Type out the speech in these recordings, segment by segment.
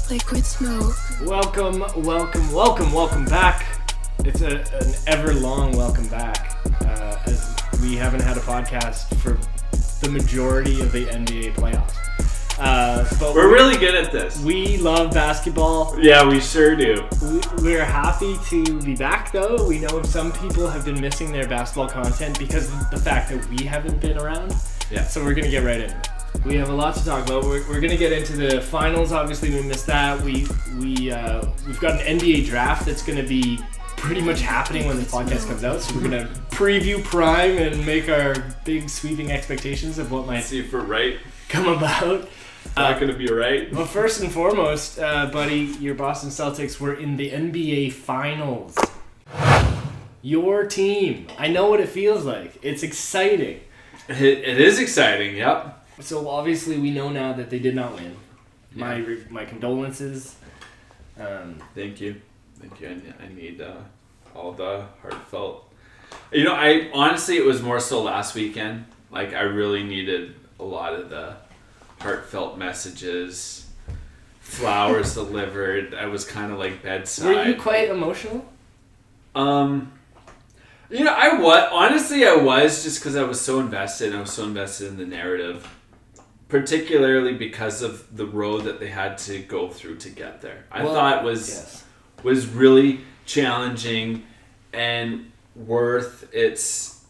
Liquid smoke. Welcome back. It's an ever-long welcome back, as we haven't had a podcast for the majority of the NBA playoffs. But we're really good at this. We love basketball. Yeah, we sure do. We're happy to be back, though. We know some people have been missing their basketball content because of the fact that we haven't been around. Yeah. So we're going to get right into it. We have a lot to talk about. We're going to get into the finals. Obviously, we missed that. We've got an NBA draft that's going to be pretty much happening when the podcast comes out. So we're going to preview Prime and make our big sweeping expectations of what might see if we're right. Come about. Not going to be right. Well, first and foremost, buddy, your Boston Celtics were in the NBA Finals. Your team. I know what it feels like. It's exciting. It is exciting, yep. So obviously we know now that they did not win. My condolences. Thank you. I need all the heartfelt. I honestly, it was more so last weekend. Like, I really needed a lot of the heartfelt messages, flowers delivered. I was kind of like bedside. Were you quite emotional? I was just because I was so invested. I was so invested in the narrative. Particularly because of the road that they had to go through to get there. I thought was really challenging and worth its,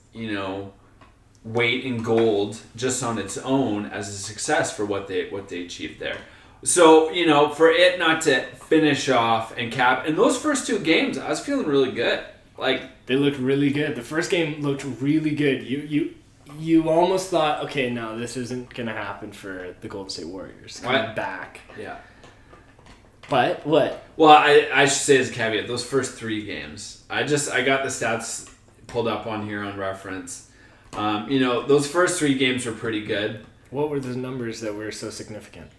weight in gold just on its own as a success for what they achieved there. So, for it not to finish off and cap in those first two games, I was feeling really good. Like, they looked really good. The first game looked really good. You almost thought, okay, no, this isn't going to happen for the Golden State Warriors coming back. Yeah. But what? Well, I should say as a caveat, those first three games, I got the stats pulled up on here on reference. Those first three games were pretty good. What were the numbers that were so significant?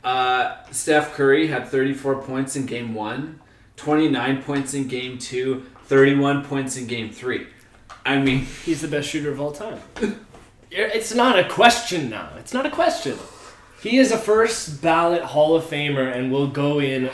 Steph Curry had 34 points in Game 1, 29 points in Game 2, 31 points in Game 3. I mean... He's the best shooter of all time. It's not a question now. It's not a question. He is a first ballot Hall of Famer and will go in.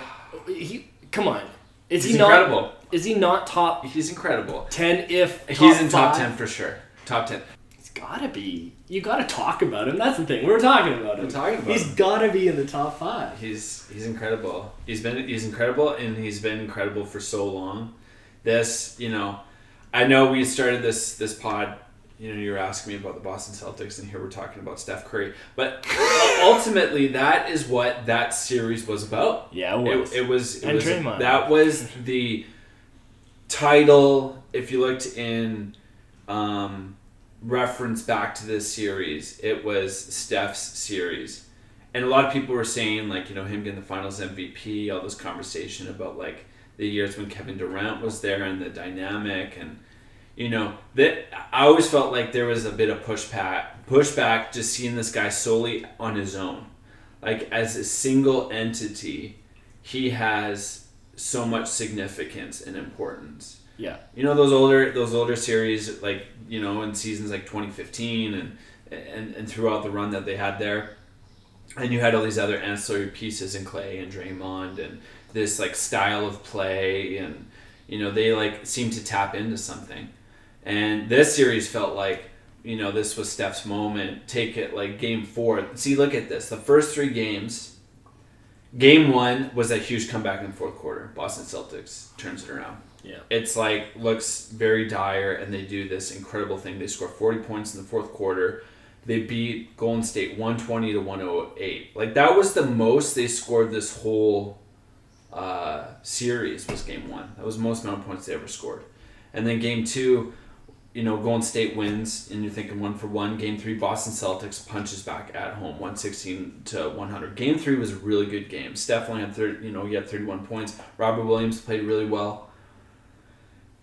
Come on. He's incredible. Is he not top? He's incredible. 10 if he's in top 10 for sure. Top 10. He's gotta be. You gotta talk about him. That's the thing. We're talking about him. He's gotta be in the top 5. He's incredible. He's incredible, and he's been incredible for so long. This, I know we started this pod. You were asking me about the Boston Celtics, and here we're talking about Steph Curry. But ultimately, that is what that series was about. Yeah, it was. And Draymond. That was the title. If you looked in reference back to this series, it was Steph's series. And a lot of people were saying, like, him getting the Finals MVP, all this conversation about, like, the years when Kevin Durant was there and the dynamic and... that I always felt like there was a bit of pushback just seeing this guy solely on his own. Like, as a single entity, he has so much significance and importance. Yeah. Those older series, like, in seasons like 2015 and throughout the run that they had there. And you had all these other ancillary pieces in Clay and Draymond and this, like, style of play and, they, like, seemed to tap into something. And this series felt like, this was Steph's moment. Take it like Game 4. See, look at this. The first 3 games, Game 1 was a huge comeback in the fourth quarter. Boston Celtics turns it around. Yeah. It's like, looks very dire, and they do this incredible thing. They score 40 points in the fourth quarter. They beat Golden State 120-108. Like, that was the most they scored this whole series was Game 1. That was the most amount of points they ever scored. And then Game 2... Golden State wins, and you're thinking 1-for-1. Game 3, Boston Celtics punches back at home, 116-100. Game 3 was a really good game. Steph only had he had 31 points. Robert Williams played really well.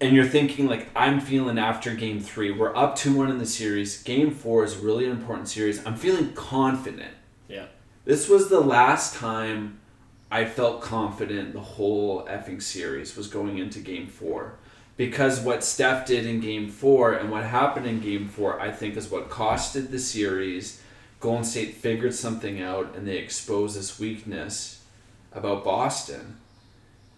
And you're thinking, like, I'm feeling after Game 3, we're up 2-1 in the series. Game 4 is really an important series. I'm feeling confident. Yeah. This was the last time I felt confident the whole effing series was going into Game 4. Because what Steph did in Game 4 and what happened in Game 4, I think, is what costed the series. Golden State figured something out, and they exposed this weakness about Boston.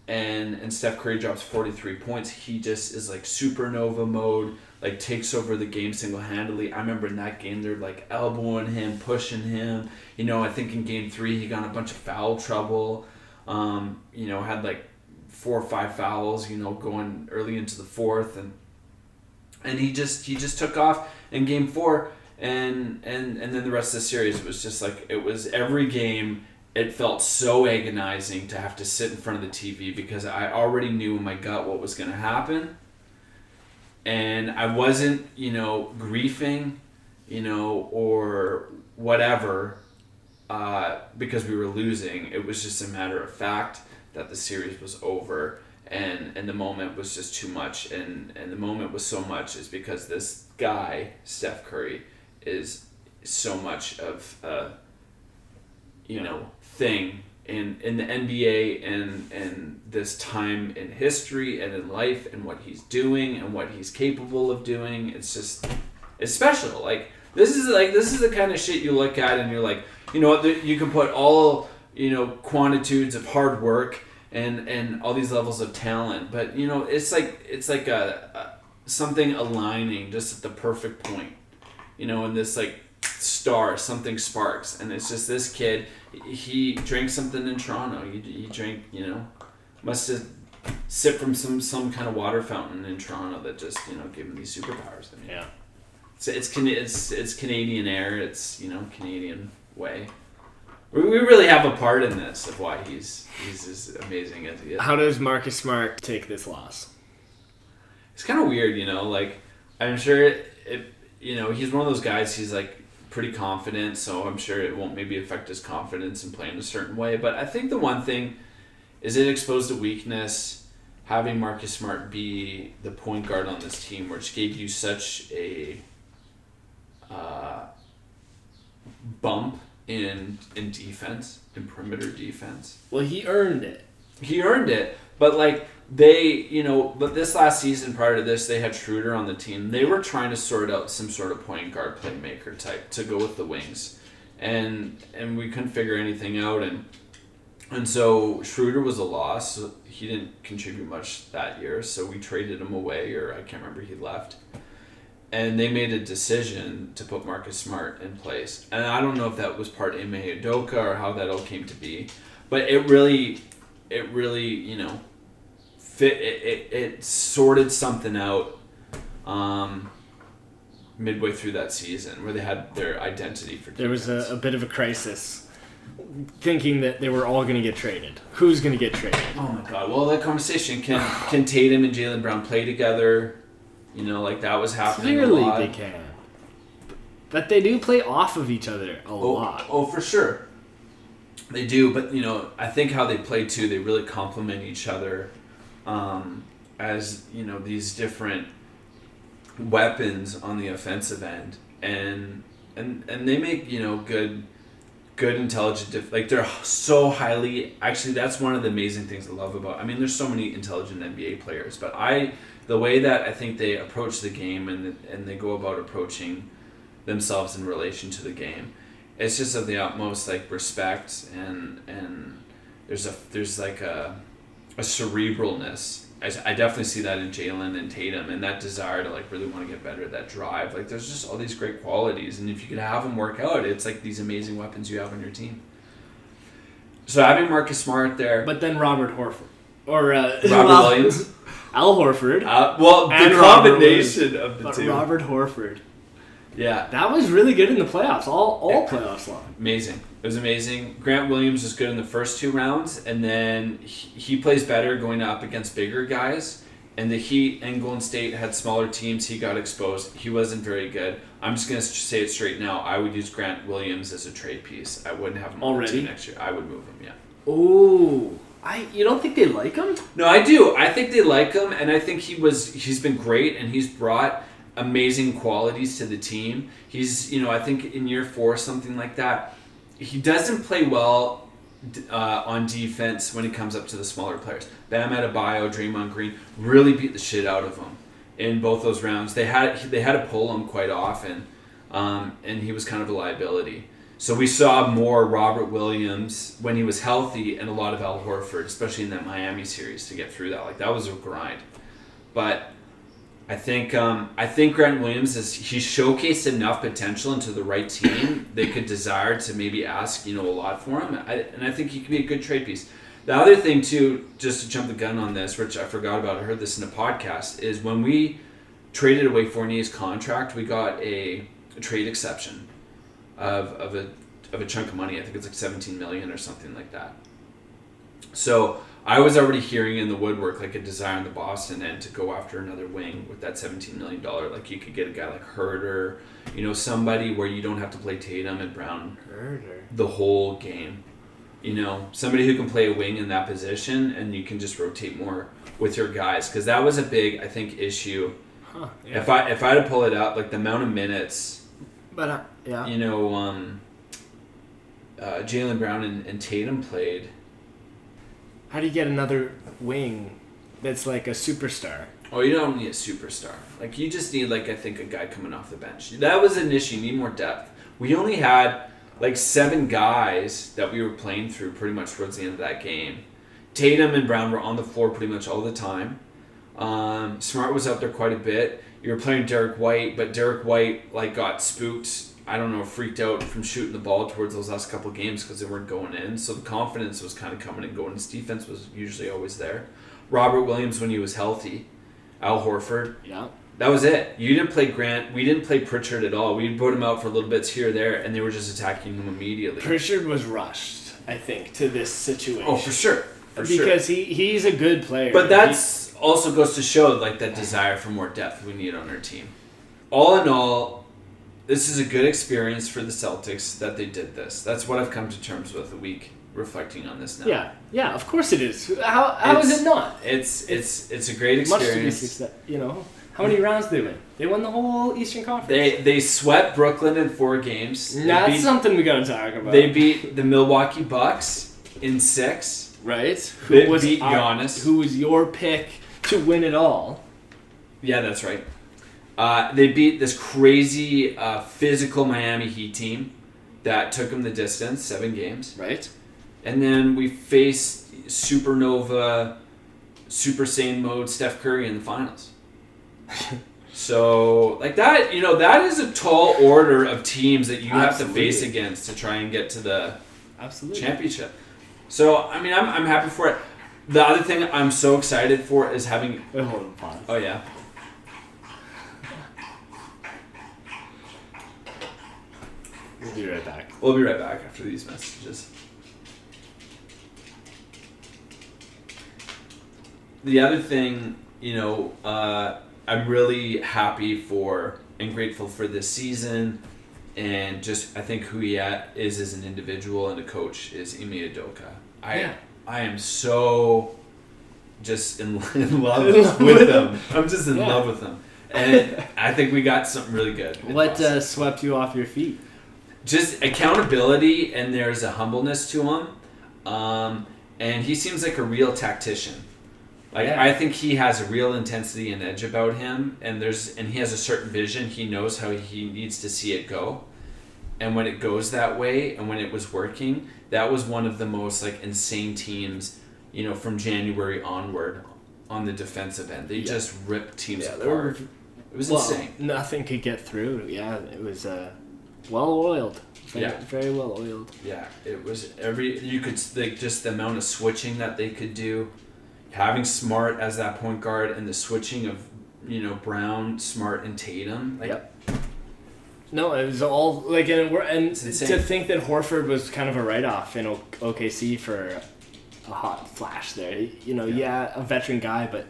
And Steph Curry drops 43 points. He just is like supernova mode, like takes over the game single-handedly. I remember in that game, they're like elbowing him, pushing him. I think in Game 3, he got in a bunch of foul trouble. Had like 4 or 5 fouls, going early into the fourth, and he just took off in Game 4, and then the rest of the series was just like, it was every game. It felt so agonizing to have to sit in front of the TV because I already knew in my gut what was going to happen, and I wasn't griefing, or whatever, because we were losing. It was just a matter of fact that the series was over, and the moment was just too much, and the moment was so much is because this guy, Steph Curry, is so much of thing in the NBA and this time in history and in life and what he's doing and what he's capable of doing. It's special. Like this is the kind of shit you look at and you're like, you can put all quantitudes of hard work and all these levels of talent, but it's like a something aligning just at the perfect point, and this like star, something sparks, and it's just this kid. He drank something in Toronto. He drank, must have sipped from some kind of water fountain in Toronto that just gave him these superpowers. Yeah. So it's Canadian air. It's Canadian way. We really have a part in this of why he's as amazing as he is. How does Marcus Smart take this loss? It's kind of weird, like I'm sure he's one of those guys. He's like pretty confident, so I'm sure it won't maybe affect his confidence in playing a certain way. But I think the one thing is it exposed a weakness. Having Marcus Smart be the point guard on this team, which gave you such a bump in defense, in perimeter defense. Well, he earned it. But like but this last season prior to this, they had Schroeder on the team. They were trying to sort out some sort of point guard playmaker type to go with the wings, and we couldn't figure anything out, and so Schroeder was a loss. He didn't contribute much that year, so we traded him away, or I can't remember, he left. And they made a decision to put Marcus Smart in place. And I don't know if that was part of Ime Udoka or how that all came to be. But it really fit. It sorted something out midway through that season where they had their identity for defense. There was a bit of a crisis, thinking that they were all going to get traded. Who's going to get traded? Oh my God! Well, that conversation, can Tatum and Jaylen Brown play together? Like that was happening Clearly a lot. they can. But they do play off of each other a lot. Oh, for sure. They do, but I think how they play too, they really complement each other as these different weapons on the offensive end, and they make good intelligent like they're so highly, actually that's one of the amazing things I love about, there's so many intelligent NBA players, but the way that I think they approach the game and they go about approaching themselves in relation to the game, it's just of the utmost like respect, and there's like a cerebralness. I definitely see that in Jaylen and Tatum, and that desire to like really want to get better, that drive. Like there's just all these great qualities, and if you could have them work out, it's like these amazing weapons you have on your team. So having Marcus Smart there, but then Robert Horford or Robert Williams. Al Horford. The combination of the two. Robert Horford. Yeah. That was really good in the playoffs, all playoffs long. Amazing. It was amazing. Grant Williams was good in the first 2 rounds, and then he plays better going up against bigger guys. And the Heat and Golden State had smaller teams. He got exposed. He wasn't very good. I'm just going to say it straight now. I would use Grant Williams as a trade piece. I wouldn't have him on the team next year. I would move him, yeah. Oh. You don't think they like him? No, I do. I think they like him, and I think he's been great, and he's brought amazing qualities to the team. He's, I think in year 4, something like that, he doesn't play well on defense when it comes up to the smaller players. Bam Adebayo, Draymond Green really beat the shit out of him in both those rounds. They had to pull him quite often, and he was kind of a liability. So we saw more Robert Williams when he was healthy and a lot of Al Horford, especially in that Miami series, to get through that. Like, that was a grind. But I think Grant Williams he showcased enough potential into the right team. They could desire to maybe ask, a lot for him. And I think he could be a good trade piece. The other thing too, just to jump the gun on this, which I forgot about, I heard this in a podcast, is when we traded away Fournier's contract, we got a trade exception of a chunk of money. I think it's like $17 million or something like that. So I was already hearing in the woodwork like a desire on the Boston end to go after another wing with that $17 million. Like, you could get a guy like Herter, somebody where you don't have to play Tatum and Brown the whole game. Somebody who can play a wing in that position, and you can just rotate more with your guys, because that was a big, I think, issue. Huh, yeah. If I had to pull it up, like the amount of minutes. But Jaylen Brown and Tatum played. How do you get another wing that's like a superstar? Oh, you don't need a superstar. Like, you just need, like, I think, a guy coming off the bench. That was an issue. You need more depth. We only had like 7 guys that we were playing through pretty much towards the end of that game. Tatum and Brown were on the floor pretty much all the time. Smart was out there quite a bit. You were playing Derek White, but Derek White got spooked. I don't know, freaked out from shooting the ball towards those last couple of games because they weren't going in. So the confidence was kind of coming and going. His defense was usually always there. Robert Williams when he was healthy. Al Horford. Yeah. That was it. You didn't play Grant. We didn't play Pritchard at all. We put him out for little bits here or there, and they were just attacking him immediately. Pritchard was rushed, I think, to this situation. Oh, for sure. Because he's a good player. But that's also goes to show that desire for more depth we need on our team. All in all, this is a good experience for the Celtics that they did this. That's what I've come to terms with a week reflecting on this now. Yeah, of course it is. How is it not? It's a great experience. Much to be success, How many rounds did they win? They won the whole Eastern Conference. They swept Brooklyn in 4 games. That's something we got to talk about. They beat the Milwaukee Bucks in 6. Right. Who beat Giannis. Who was your pick to win it all? Yeah, that's right. They beat this crazy physical Miami Heat team that took them the distance, 7 games. Right. And then we faced Supernova, Super Saiyan mode Steph Curry in the finals. So, that, that is a tall order of teams that you have to face against to try and get to the championship. So, I'm happy for it. The other thing I'm so excited for is having... Wait, hold on, pause. Oh, yeah. We'll be right back. We'll be right back after these messages. The other thing, I'm really happy for and grateful for this season, and just I think who he is as an individual and a coach is Ime Udoka. I am so just in love with him. I'm just in love with him, and I think we got something really good. What swept you off your feet? Just accountability, and there's a humbleness to him, and he seems like a real tactician. I think he has a real intensity and edge about him, and he has a certain vision. He knows how he needs to see it go, and when it goes that way, and when it was working, that was one of the most insane teams, from January onward, on the defensive end. They just ripped teams apart. It was insane. Nothing could get through. Yeah, it was well oiled. Very well oiled. Yeah, it was you could just the amount of switching that they could do. Having Smart as that point guard and the switching of, Brown, Smart, and Tatum. No, it was all and to think that Horford was kind of a write-off in OKC for a hot flash there. A veteran guy, but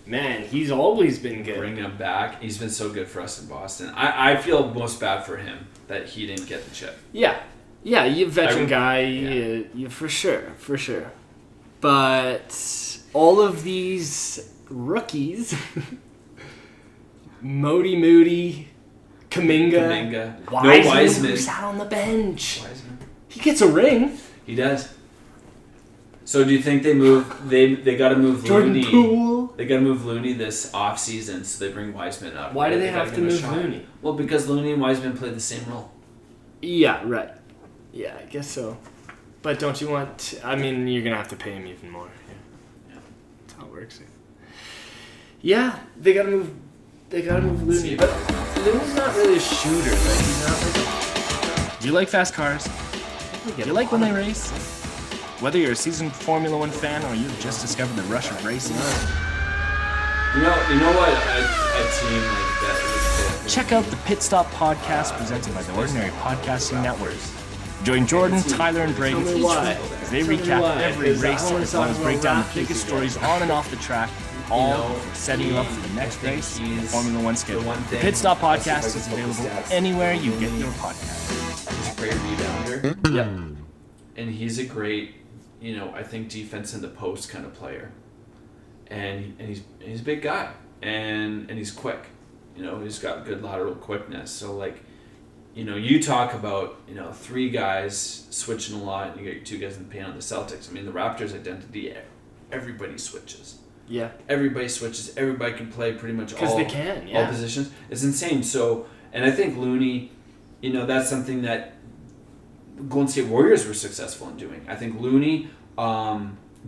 man, he's always been good. Bring him back. He's been so good for us in Boston. I feel most bad for him that he didn't get the chip. Yeah, you veteran guy, you for sure. But all of these rookies, Moody, Kuminga. No Wiseman. Who sat on the bench. He gets a ring. He does. So do you think they got to move Jordan Looney? Poole. They got to move Looney this offseason, so they bring Wiseman up. Why right? do they have to move Looney? Well, because Looney and Wiseman played the same role. Yeah, right. Yeah, I guess so. But don't you want... I mean, you're going to have to pay him even more. Yeah. That's how it works. Yeah, they got to move Looney. But Looney's not really a shooter. Like, he's not like Do you like fast cars? Do you like when they race? Whether you're a seasoned Formula One fan or you've just discovered the rush of racing, You know what? A team like that is check out the Pit Stop Podcast presented by the Ordinary Podcasting Network. Join Jordan, Tyler, and Brady Tell me why. as they Tell me recap why. every Is that race how as well as it's break all down the wrapped biggest together? stories on and off the track, all know, for setting you up for the next I think race, the he's Formula One schedule. the one The thing- Pit Stop Let's see if I Podcast can is pull the available stats. anywhere you get your podcast. He's a great rebounder. Yep. And he's a great, I think defense in the post kind of player. And he's a big guy. And he's quick. He's got good lateral quickness. So you talk about, three guys switching a lot, and you got your two guys in the paint on the Celtics. I mean, the Raptors' identity, everybody switches. Yeah. Everybody switches. Everybody can play pretty much Because all they can, yeah. all positions. It's insane. So, and I think Looney, that's something that Golden State Warriors were successful in doing. I think Looney,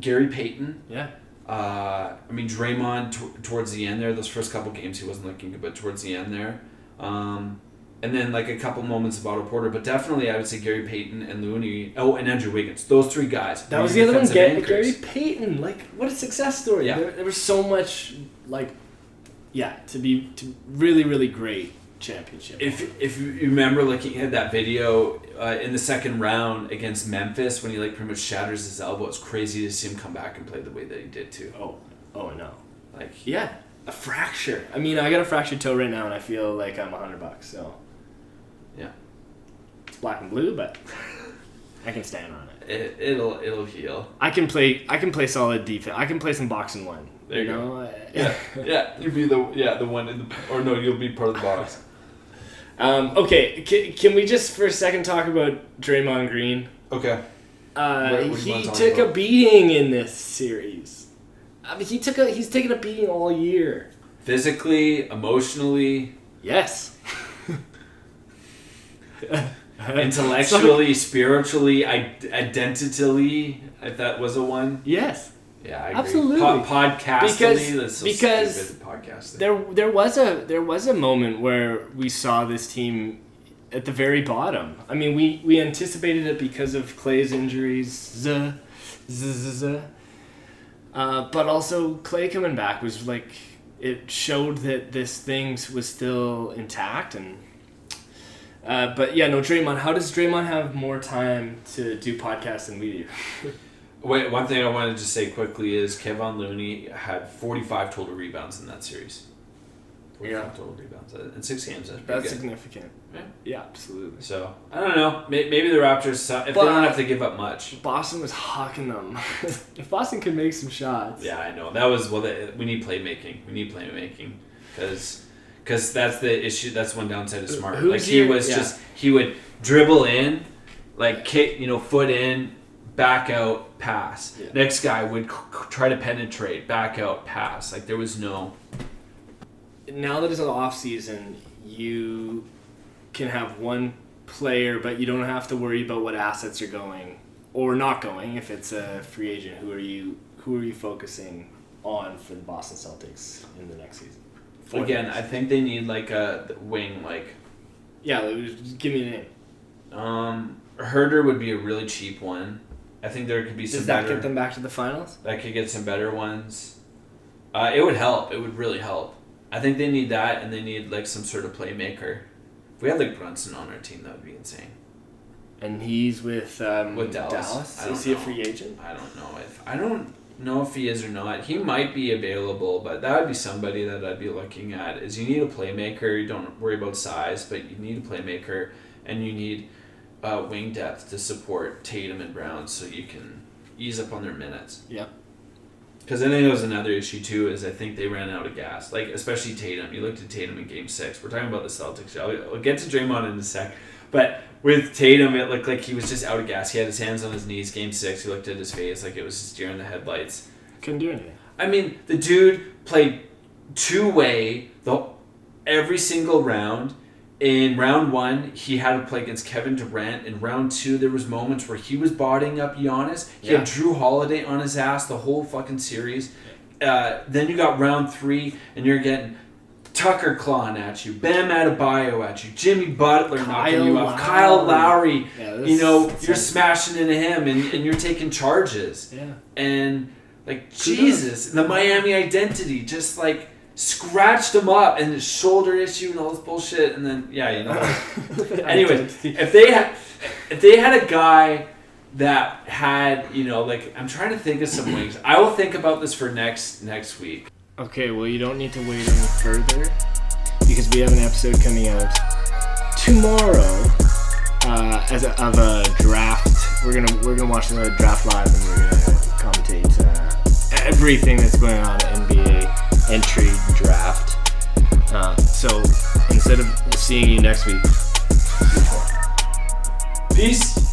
Gary Payton. Yeah. Draymond towards the end there, those first couple games he wasn't looking good, but towards the end there. And then a couple moments of Otto Porter, but definitely I would say Gary Payton and Looney. Oh, and Andrew Wiggins. Those three guys. That was the other one, defensive Gary anchors. Payton. What a success story. Yeah. There was so much, to really, really great championship. If you remember looking at that video in the second round against Memphis when he pretty much shatters his elbow, it's crazy to see him come back and play the way that he did too. Oh, I know. Yeah. A fracture. I mean, I got a fractured toe right now, and I feel like I'm $100. So Yeah. it's black and blue, but I can stand on it. It'll heal. I can play solid defense. I can play some boxing one. There you go. know? Yeah. You'll be the one in the, or no, you'll be part of the box. Okay. Can we just for a second talk about Draymond Green? Okay. What do you He wanna talk took about? a beating in this series. I mean, he's taken a beating all year. Physically, emotionally, Yes. intellectually, spiritually, identitally, if that was a one. Yes. Yeah, I agree. Absolutely. Podcastily, that's so because stupid, podcasting. there was a moment where we saw this team at the very bottom. I mean, we anticipated it because of Clay's injuries. But also Clay coming back was it showed that this thing was still intact. And Draymond. How does Draymond have more time to do podcasts than we do? Wait, one thing I wanted to say quickly is Kevon Looney had 45 total rebounds in that series. 45 total rebounds in 6 games. That's pretty good. Significant. Yeah, absolutely. So, I don't know. Maybe the Raptors, if they don't have to give up much. Boston was hawking them. If Boston could make some shots. Yeah, I know. That was, we need playmaking. We need playmaking. Because that's the issue. That's one downside of Smart. He would dribble in, kick, foot in, back out, pass. Yeah. Next guy would try to penetrate, back out, pass. There was no... Now that it's an off season, you can have one player, but you don't have to worry about what assets are going or not going. If it's a free agent, who are you focusing on for the Boston Celtics in the next season? Again, I think they need a wing Yeah, give me a name. Herder would be a really cheap one. I think there could be some. Does that get them back to the finals? That could get some better ones. It would help. It would really help. I think they need that, and they need some sort of playmaker. If we had Brunson on our team, that would be insane. And he's with Dallas. Is he a free agent? I don't know if he is or not. He might be available, but that would be somebody that I'd be looking at. Is you need a playmaker. You don't worry about size, but you need a playmaker, and you need wing depth to support Tatum and Brown, so you can ease up on their minutes. Yep. Because I think that was another issue too. Is I think they ran out of gas. Especially Tatum. You looked at Tatum in Game 6. We're talking about the Celtics. I'll get to Draymond in a sec, but with Tatum, it looked like he was just out of gas. He had his hands on his knees. Game 6, he looked at his face like it was just deer in the headlights. Couldn't do anything. I mean, the dude played two-way every single round. In round 1, he had to play against Kevin Durant. In round 2, there was moments where he was bodying up Giannis. He had Drew Holiday on his ass the whole fucking series. Then you got round 3, and you're getting Tucker clawing at you, Bam Adebayo at you, Jimmy Butler knocking you off, Kyle Lowry. Yeah, you're smashing into him, and you're taking charges. Yeah. And, Jesus, the Miami identity just, scratched him up, and his shoulder issue and all this bullshit, and then anyway, if they had a guy that had I'm trying to think of some wings. I will think about this for next week. Okay, well, you don't need to wait any further because we have an episode coming out tomorrow of a draft. We're gonna watch the draft live, and we're gonna commentate everything that's going on at NBA entry draft. So instead of seeing you next week, peace.